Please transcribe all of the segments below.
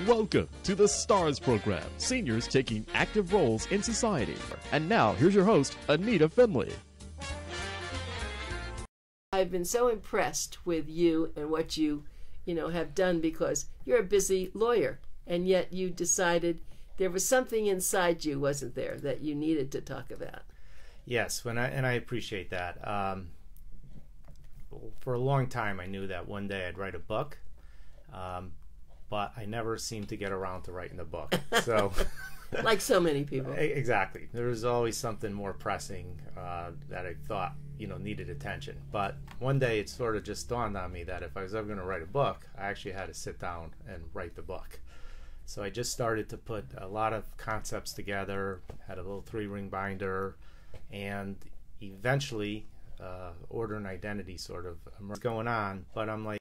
Welcome to the STARS program, seniors taking active roles in society. And now, here's your host, ANITA FINLEY. I've been so impressed with you and what you have done, because you're a busy lawyer, and yet you decided there was something inside you, wasn't there, that you needed to talk about? Yes, and I appreciate that. For a long time, I knew that one day I'd write a book, but I never seemed to get around to writing the book. So, like so many people. Exactly. There was always something more pressing that I thought needed attention. But one day it sort of just dawned on me that if I was ever going to write a book, I actually had to sit down and write the book. So I just started to put a lot of concepts together, had a little 3-ring binder, and eventually order and identity sort of emerged going on. But I'm like,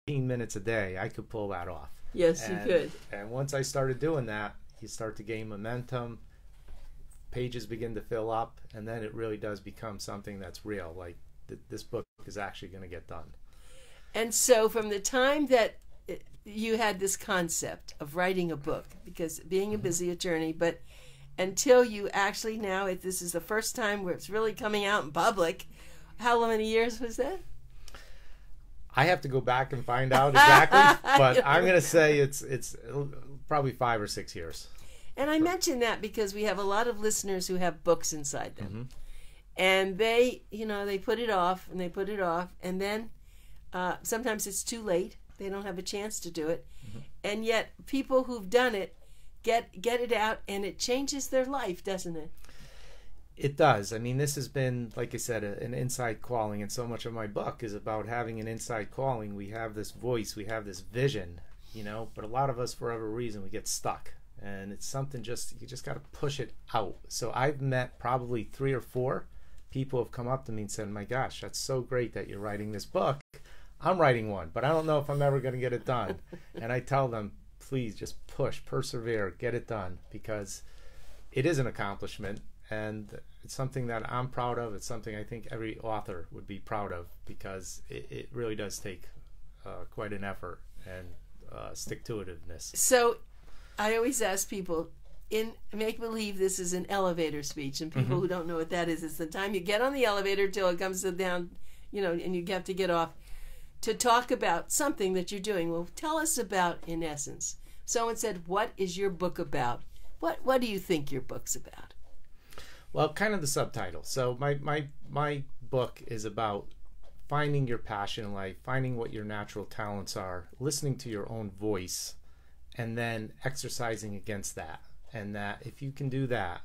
15 minutes a day, I could pull that off. Yes, you could. And once I started doing that, you start to gain momentum, pages begin to fill up, and then it really does become something that's real. Like, this book is actually going to get done. And so from the time that you had this concept of writing a book, because being a busy attorney, but until you actually now, this is the first time where it's really coming out in public, how many years was that? I have to go back and find out exactly, but I'm going to say it's probably 5 or 6 years. And I mention that because we have a lot of listeners who have books inside them. And they put it off and they put it off, and then sometimes it's too late. They don't have a chance to do it. And yet people who've done it get it out, and it changes their life, doesn't it? It does. I mean, this has been, like I said, an inside calling, and so much of my book is about having an inside calling. We have this voice, we have this vision, but a lot of us, for whatever reason, we get stuck. And it's something you just got to push it out. So I've met probably 3 or 4 people who have come up to me and said, my gosh, that's so great that you're writing this book. I'm writing one, but I don't know if I'm ever going to get it done. And I tell them, please just push, persevere, get it done, because it is an accomplishment. And it's something that I'm proud of. It's something I think every author would be proud of, because it really does take quite an effort and stick-to-itiveness. So I always ask people, in make-believe this is an elevator speech, and people who don't know what that is, it's the time you get on the elevator till it comes down, and you have to get off, to talk about something that you're doing. Well, tell us about, in essence. Someone said, what is your book about? What do you think your book's about? Well, kind of the subtitle. So my book is about finding your passion in life, finding what your natural talents are, listening to your own voice, and then exercising against that. And that if you can do that,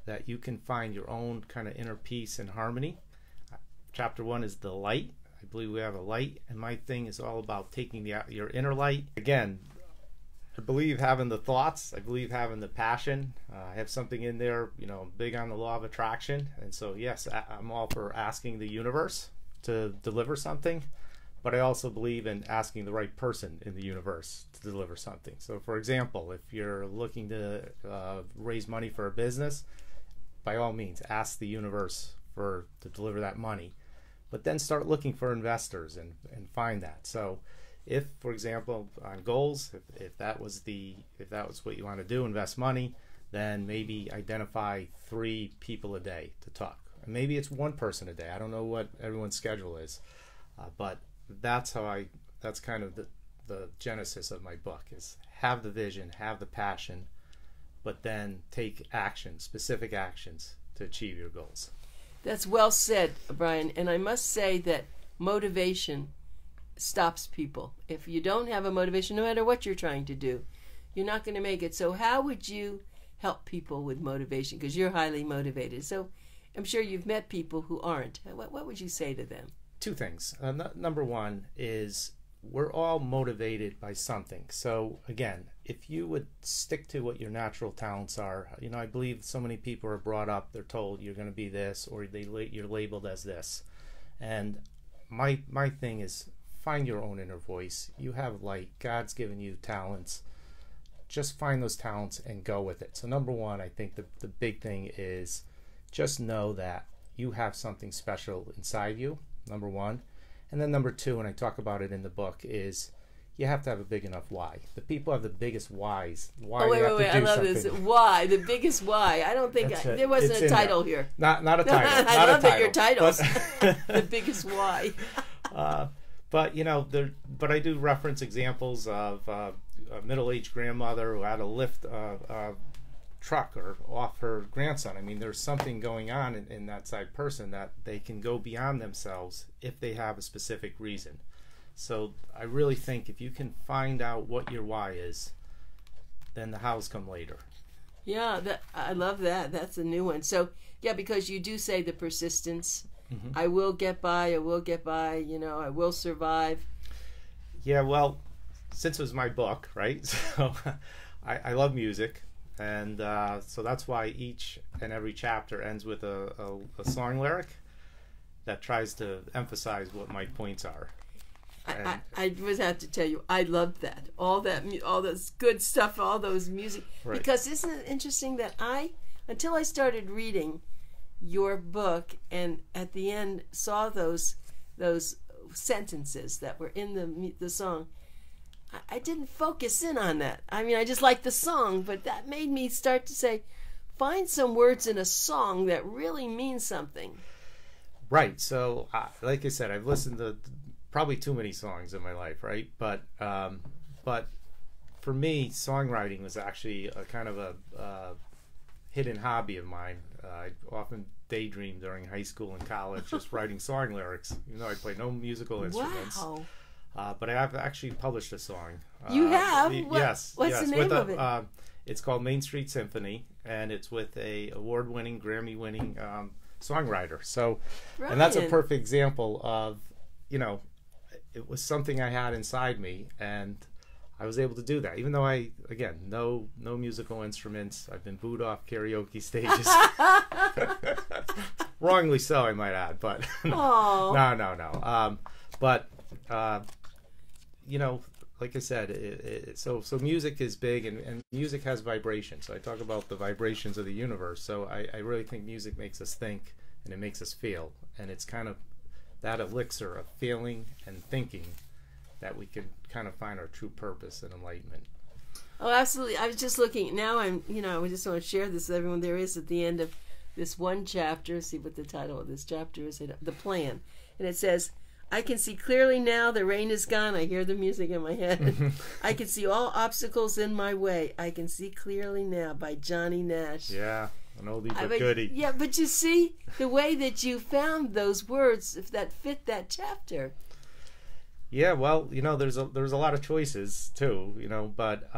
that you can find your own kind of inner peace and harmony. Chapter 1 is the light. I believe we have a light, and my thing is all about taking your inner light. Again, I believe having the thoughts, I believe having the passion. I have something in there, I'm big on the law of attraction. And so, yes, I'm all for asking the universe to deliver something, but I also believe in asking the right person in the universe to deliver something. So, for example, if you're looking to raise money for a business, by all means, ask the universe to deliver that money. But then start looking for investors and find that. So if, for example, on goals, if that was what you want to do, invest money, then maybe identify 3 people a day to talk. And maybe it's 1 person a day. I don't know what everyone's schedule is, but that's kind of the genesis of my book, is have the vision, have the passion, but then take action, specific actions to achieve your goals. That's well said, Brian. And I must say that motivation stops people. If you don't have a motivation, no matter what you're trying to do, you're not going to make it. So how would you help people with motivation? Because you're highly motivated. So I'm sure you've met people who aren't. What would you say to them? 2 things. Number 1 is we're all motivated by something. So again, if you would stick to what your natural talents are, I believe so many people are brought up, they're told you're going to be this, or you're labeled as this. And my thing is, find your own inner voice. You have light. God's given you talents. Just find those talents and go with it. So number 1, I think the big thing is just know that you have something special inside you, number 1. And then number 2, and I talk about it in the book, is you have to have a big enough why. The people have the biggest whys. Why Oh, wait, they have wait, to wait. do I love something. this. Why? The biggest why. I don't think That's it. there wasn't It's a in title there. here. Not a title. I not love a that your titles. But, The biggest why. but you know, but I do reference examples of a middle-aged grandmother who had to lift a truck or off her grandson. I mean, there's something going on in that side person that they can go beyond themselves if they have a specific reason. So I really think if you can find out what your why is, then the hows come later. Yeah, I love that. That's a new one. So, yeah, because you do say the persistence. Mm-hmm. I will get by, you know, I will survive. Yeah, well, since it was my book, right? So I love music. And so that's why each and every chapter ends with a song lyric that tries to emphasize what my points are. I would have to tell you, I loved that. All this good stuff, all those music. Right. Because isn't it interesting that until I started reading your book and at the end saw those sentences that were in the song, I didn't focus in on that. I mean, I just liked the song, but that made me start to say, find some words in a song that really mean something. Right. So, like I said, I've listened to probably too many songs in my life, right? But for me, songwriting was actually a kind of a hidden hobby of mine. I often daydream during high school and college, just writing song lyrics, even though I play no musical instruments. Wow. But I have actually published a song. You have? Yes. What's the name of it? It's called Main Street Symphony, and it's with a award-winning, Grammy-winning songwriter. So, and that's a perfect example of, you know, it was something I had inside me, and I was able to do that. Even though no musical instruments. I've been booed off karaoke stages. Wrongly so, I might add. But no. But you know, like I said, so music is big, and music has vibrations. So I talk about the vibrations of the universe. So I really think music makes us think, and it makes us feel, and it's kind of that elixir of feeling and thinking that we can kind of find our true purpose and enlightenment. Oh, absolutely. I was just looking. Now I just want to share this with everyone. There is at the end of this one chapter, see what the title of this chapter is, The Plan. And it says, I can see clearly now the rain is gone. I hear the music in my head. I can see all obstacles in my way. I can see clearly now by Johnny Nash. Yeah, an oldie but goodie. Yeah, but you see the way that you found those words that fit that chapter. Yeah, well, you know, there's a lot of choices too, you know, but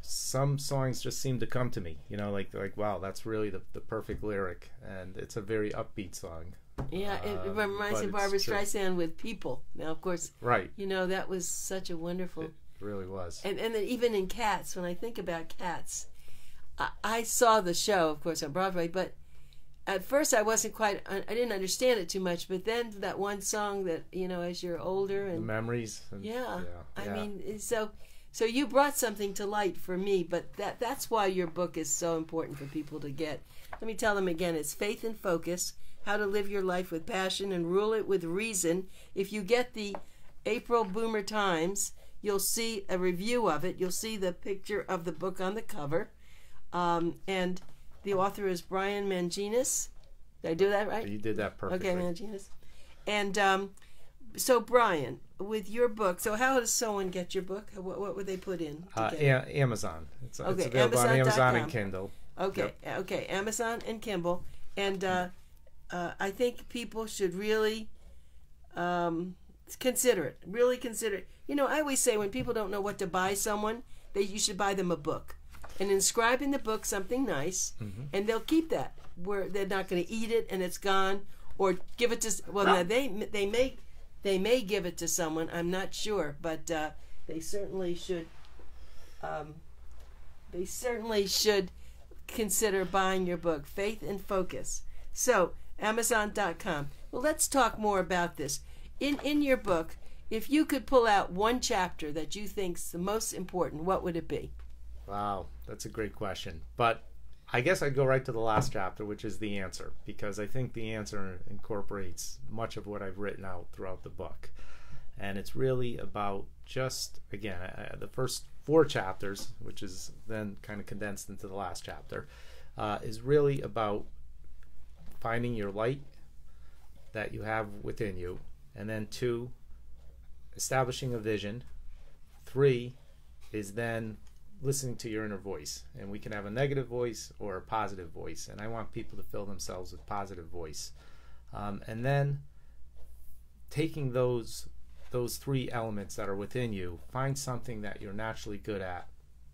some songs just seem to come to me, you know, like wow, that's really the perfect lyric, and it's a very upbeat song. Yeah, it reminds me of Barbara Streisand with People. Now, of course, right. You know, that was such a wonderful. It really was. And then even in Cats, when I think about Cats, I saw the show, of course, on Broadway, but at first I didn't understand it too much, but then that one song that, you know, as you're older and the memories. And, I mean, so you brought something to light for me, but that's why your book is so important for people to get. Let me tell them again, it's Faith and Focus, How to Live Your Life with Passion and Rule It with Reason. If you get the April Boomer Times, you'll see a review of it. You'll see the picture of the book on the cover. And the author is Brian Mangines. Did I do that right? You did that perfectly. Okay, Mangines. And so, Brian, with your book, so how does someone get your book? What would they put in? Amazon. It's available Amazon.com. on Amazon and Kindle. Okay, yep. Okay, Amazon and Kindle. And I think people should really consider it. Really consider it. You know, I always say when people don't know what to buy someone, you should buy them a book. And inscribe in the book something nice, and they'll keep that. Where they're not going to eat it and it's gone, or give it to. Well, now they may give it to someone. I'm not sure, but they certainly should. They certainly should consider buying your book, Faith and Focus. So Amazon.com. Well, let's talk more about this. In your book, if you could pull out one chapter that you think's the most important, what would it be? Wow, that's a great question. But I guess I'd go right to the last chapter, which is the answer, because I think the answer incorporates much of what I've written out throughout the book. And it's really about just, again, the first 4 chapters, which is then kind of condensed into the last chapter, is really about finding your light that you have within you. And then 2, establishing a vision. 3 is then listening to your inner voice. And we can have a negative voice or a positive voice. And I want people to fill themselves with positive voice. And then taking those 3 elements that are within you, find something that you're naturally good at.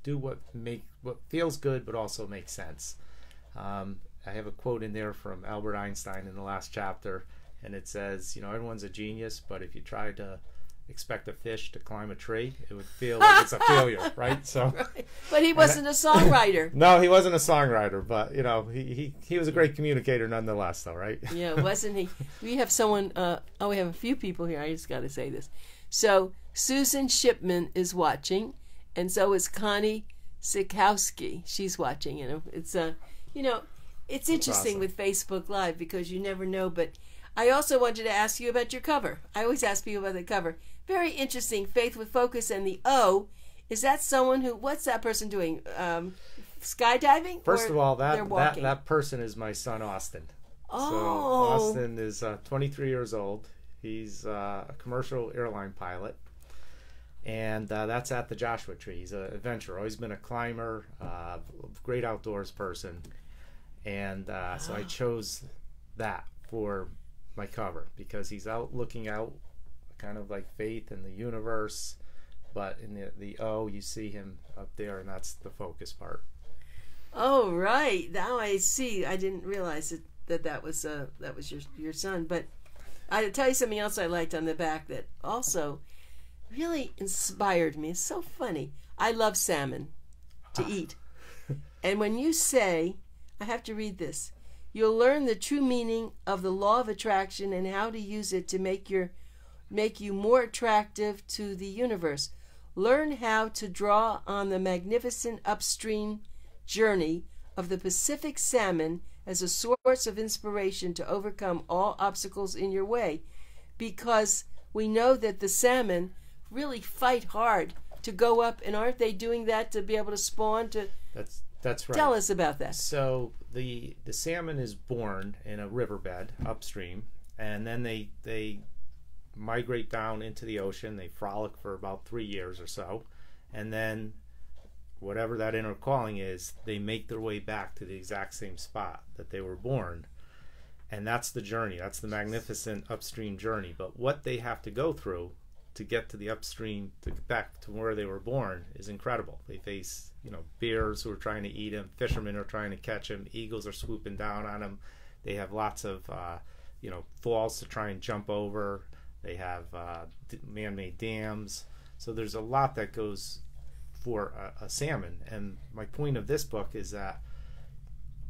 Do what feels good but also makes sense. I have a quote in there from Albert Einstein in the last chapter, and it says, everyone's a genius, but if you try to expect a fish to climb a tree, it would feel like it's a failure, right? So, right. But he wasn't a songwriter. No, he wasn't a songwriter, but he was a great communicator nonetheless, though, right? Yeah, wasn't he? We have someone. We have a few people here. I just got to say this. So Susan Shipman is watching, and so is Connie Sikowski. She's watching. It's it's interesting awesome. with Facebook Live because you never know. But I also wanted to ask you about your cover. I always ask people about the cover. Very interesting. Faith with Focus, and the O. Is that someone who? What's that person doing? Skydiving? First of all, that person is my son Austin. Oh. So Austin is 23 years old. He's a commercial airline pilot, and that's at the Joshua Tree. He's an adventurer, always been a climber, great outdoors person, and so I chose that for my cover because he's out looking out, kind of like faith in the universe, but in the O you see him up there, and that's the focus part. Oh, right. Now I see. I didn't realize that was your son. But I'll tell you something else I liked on the back that also really inspired me. It's so funny. I love salmon to eat. And when you say, I have to read this, you'll learn the true meaning of the law of attraction and how to use it to make you more attractive to the universe. Learn how to draw on the magnificent upstream journey of the Pacific salmon as a source of inspiration to overcome all obstacles in your way, because we know that the salmon really fight hard to go up, and aren't they doing that to be able to spawn? That's right. Tell us about that. So the salmon is born in a riverbed upstream, and then they migrate down into the ocean. They frolic for about 3 years or so, and then whatever that inner calling is, they make their way back to the exact same spot that they were born. And that's the journey. That's the magnificent upstream journey. But what they have to go through to get to the upstream, to get back to where they were born, is incredible. They face, bears who are trying to eat them, fishermen are trying to catch them, eagles are swooping down on them. They have lots of, falls to try and jump over. They have man-made dams. So there's a lot that goes for a salmon. And my point of this book is that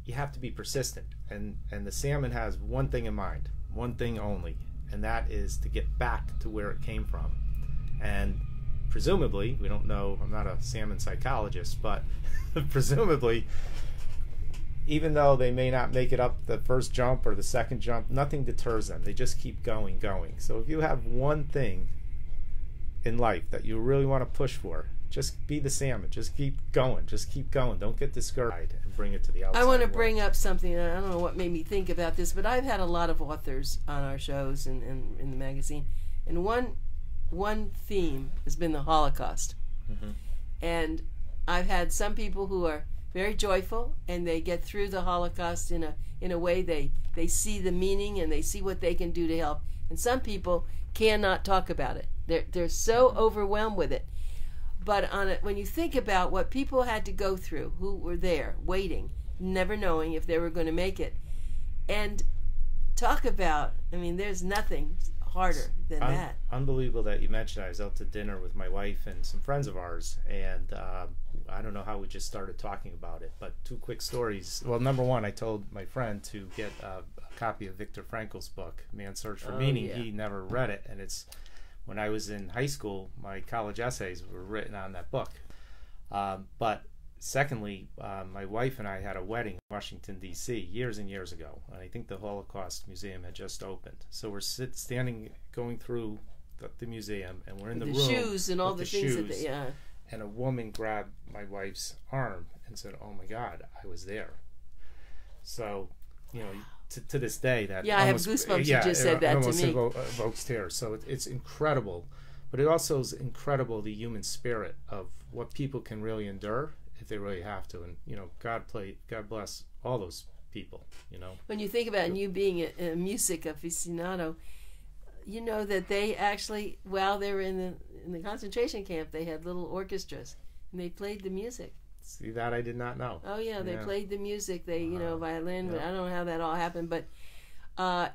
you have to be persistent, and the salmon has one thing in mind, one thing only, and that is to get back to where it came from. And presumably, we don't know, I'm not a salmon psychologist, but presumably, even though they may not make it up the first jump or the second jump, nothing deters them. They just keep going. So if you have one thing in life that you really want to push for, just be the salmon. Just keep going. Don't get discouraged and bring it to the outside. I want to world. bring up something. I don't know what made me think about this, but I've had a lot of authors on our shows and in the magazine, and one theme has been the Holocaust. Mm-hmm. And I've had some people who are very joyful, and they get through the Holocaust in a way they see the meaning and they see what they can do to help. And some people cannot talk about it. They're so overwhelmed with it. But when you think about what people had to go through, who were there waiting, never knowing if they were going to make it, and talk about, there's nothing harder than that. Unbelievable that you mentioned. I was out to dinner with my wife and some friends of ours, and I don't know how we just started talking about it, but 2 quick stories. Well, number one, I told my friend to get a copy of Viktor Frankl's book, Man's Search for Meaning. Yeah. He never read it, and when I was in high school, my college essays were written on that book. But secondly, my wife and I had a wedding in Washington, D.C. years and years ago. And I think the Holocaust Museum had just opened. So we're standing, going through the museum, and we're in the the room. shoes and all the with things that shoes, they, yeah. And a woman grabbed my wife's arm and said, "Oh my God, I was there." So, you know, to this day, that I have goosebumps. You just said that to me. Evokes tears. So it's incredible, but it also is incredible the human spirit of what people can really endure if they really have to. And you know, God bless all those people. You know, when you think about it, and you being a music aficionado, you know that they actually, while they were in the concentration camp, they had little orchestras and they played the music. See, that I did not know. Oh yeah, they played the music. They, you know, violin. Yeah. I don't know how that all happened, but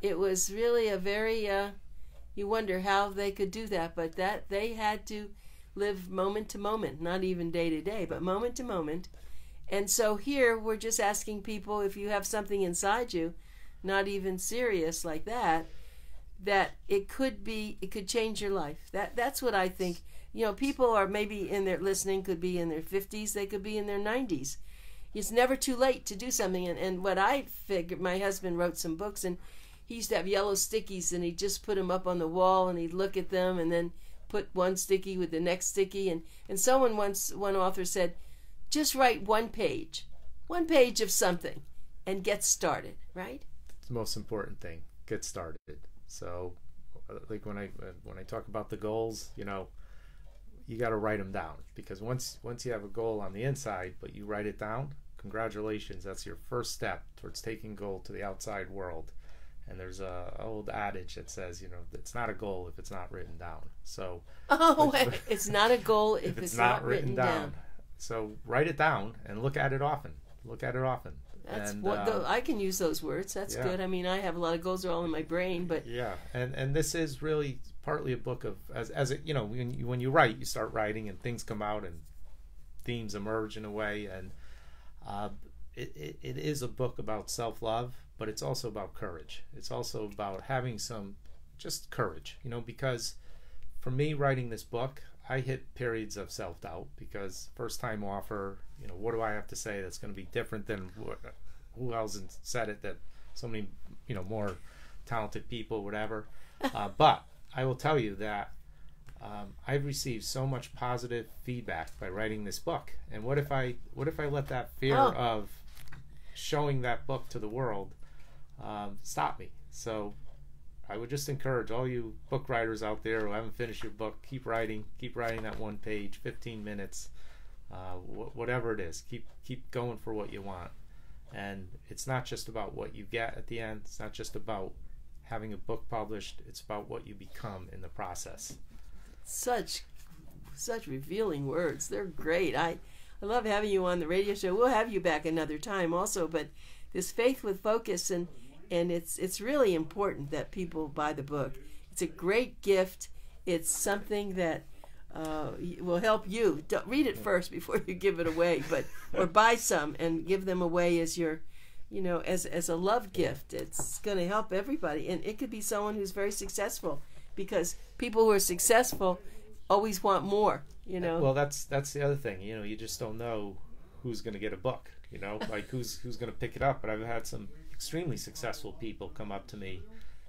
it was really a very. You wonder how they could do that, but that they had to live moment to moment, not even day to day, but moment to moment. And so here we're just asking people, if you have something inside you, not even serious like that, that it could change your life. That's what I think. You know, people are maybe in their listening, could be in their 50s, they could be in their 90s. It's never too late to do something. And what I figured, my husband wrote some books, and he used to have yellow stickies, and he'd just put them up on the wall, and he'd look at them, and then put one sticky with the next sticky. And someone once, one author said, just write one page of something, and get started, right? It's the most important thing. Get started. So, like when I talk about the goals, you know, you got to write them down, because once you have a goal on the inside, but you write it down, congratulations, that's your first step towards taking goal to the outside world. And there's a old adage that says, you know, it's not a goal if it's not written down. So it's not a goal if it's not written down. So write it down and look at it often. That's and, what I can use those words. That's good. I mean, I have a lot of goals, they're all in my brain, but and this is really partly a book of, as it, you know, when you write, you start writing and things come out and themes emerge in a way, and it is a book about self-love, but it's also about courage. It's also about having some just courage, you know, because for me, writing this book, I hit periods of self-doubt, because first-time author, you know, what do I have to say that's going to be different than who else said it, that so many, you know, more talented people, whatever. But I will tell you that I've received so much positive feedback by writing this book. And what if I let that fear of showing that book to the world stop me? So I would just encourage all you book writers out there who haven't finished your book, keep writing that one page, 15 minutes, whatever it is. Keep going for what you want. And it's not just about what you get at the end. It's not just about having a book published. It's about what you become in the process. Such revealing words. They're great. I love having you on the radio show. We'll have you back another time also, but this Faith with Focus, and it's really important that people buy the book. It's a great gift. It's something that will help you. Don't read it first before you give it away, or buy some and give them away as your, you know, as a love gift. It's going to help everybody, and it could be someone who's very successful, because people who are successful always want more, you know. Well, that's the other thing. You know, you just don't know who's going to get a book, you know, like who's going to pick it up. But I've had some extremely successful people come up to me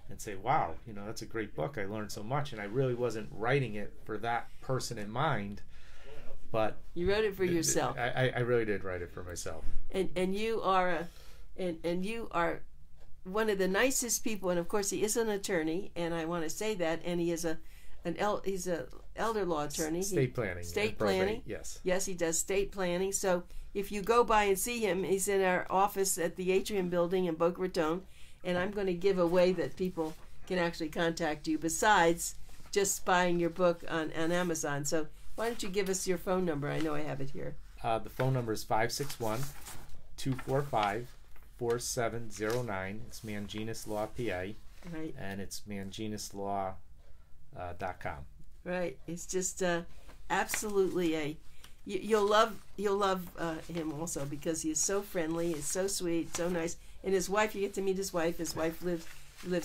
and say, wow, you know, that's a great book. I learned so much, and I really wasn't writing it for that person in mind, but you wrote it for yourself. I really did write it for myself. And you are you are one of the nicest people, and of course he is an attorney, and I want to say that, and he is he's a elder law attorney. State planning. State probate, planning. Yes. Yes, he does state planning. So if you go by and see him, he's in our office at the Atrium Building in Boca Raton, and I'm going to give away that people can actually contact you besides just buying your book on Amazon. So why don't you give us your phone number? I know I have it here. The phone number is 561-245-4709. It's Mangines Law PA. Right. And it's mangineslaw.com. Right. It's just absolutely you'll love him also, because he is so friendly, he's so sweet, so nice. And his wife, you get to meet his wife. His wife lives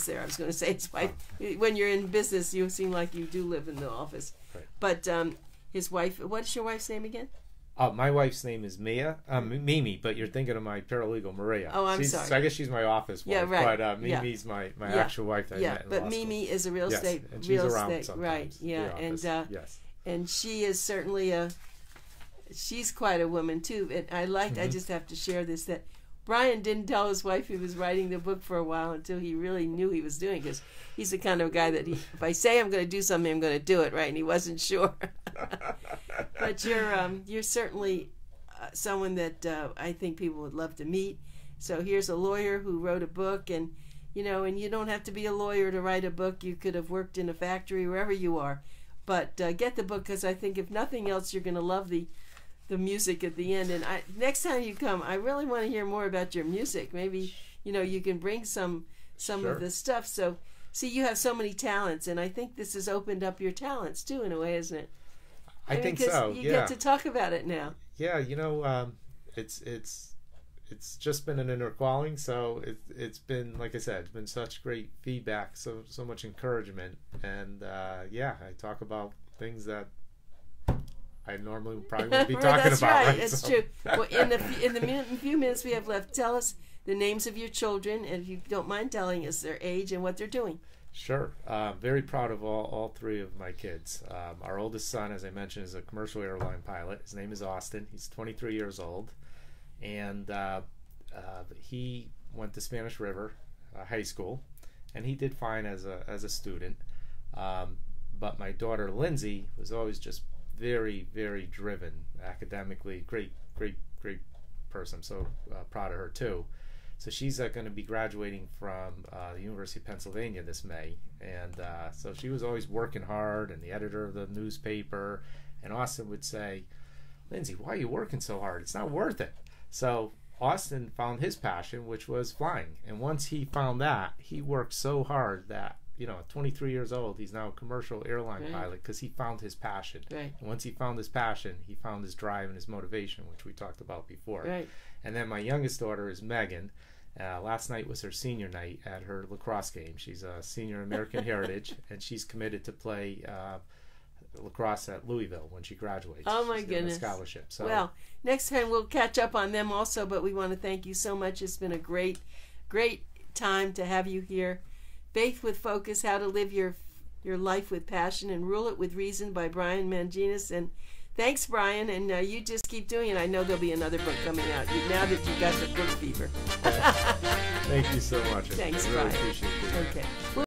there. I was going to say his wife. When you're in business, you seem like you do live in the office. Right. But his wife, what's your wife's name again? My wife's name is Mimi, but you're thinking of my paralegal, Maria. Oh, I'm sorry. So I guess she's my office wife. Yeah, right. But Mimi's my actual wife that I met in but law school. Mimi is a real estate, and she's around right? sometimes, Yeah, yes. And she is certainly she's quite a woman too. And I just have to share this, that Brian didn't tell his wife he was writing the book for a while until he really knew he was doing it, because he's the kind of guy that if I say I'm going to do something, I'm going to do it, right? And he wasn't sure. But you're certainly someone that I think people would love to meet. So here's a lawyer who wrote a book, and you don't have to be a lawyer to write a book. You could have worked in a factory, wherever you are. But get the book, because I think if nothing else, you're going to love the music at the end. And next time you come, I really want to hear more about your music. Maybe you can bring some Sure. of the stuff. So see, you have so many talents, and I think this has opened up your talents too, in a way, isn't it? I think so. You get to talk about it now. Yeah, it's just been an inner calling. So it's been, like I said, it's been such great feedback, so much encouragement, and I talk about things that I normally probably wouldn't be talking that's about. Right, that's true. Well, in the few minutes we have left, tell us the names of your children, and if you don't mind telling us their age and what they're doing. Sure. Very proud of all three of my kids. Our oldest son, as I mentioned, is a commercial airline pilot. His name is Austin. He's 23 years old, and he went to Spanish River High School, and he did fine as a student. But my daughter Lindsay was always just very, very driven academically. Great person. I'm so proud of her too. So she's going to be graduating from the University of Pennsylvania this May, and so she was always working hard, and the editor of the newspaper, and Austin would say, "Lindsay, why are you working so hard? It's not worth it." So Austin found his passion, which was flying, and once he found that, he worked so hard that, at 23 years old, he's now a commercial airline pilot, because he found his passion. Right. And once he found his passion, he found his drive and his motivation, which we talked about before. Right. And then my youngest daughter is Megan. Last night was her senior night at her lacrosse game. She's a senior American Heritage, and she's committed to play lacrosse at Louisville when she graduates. Oh my She's getting goodness! a scholarship. So, well, next time we'll catch up on them also. But we want to thank you so much. It's been a great time to have you here. Faith with Focus: How to Live Your Life with Passion and Rule It with Reason by Brian Mangines. And thanks, Brian, and you just keep doing it. I know there'll be another book coming out now that you got the book fever. Thank you so much. Thanks, I really Brian. appreciate it. Okay.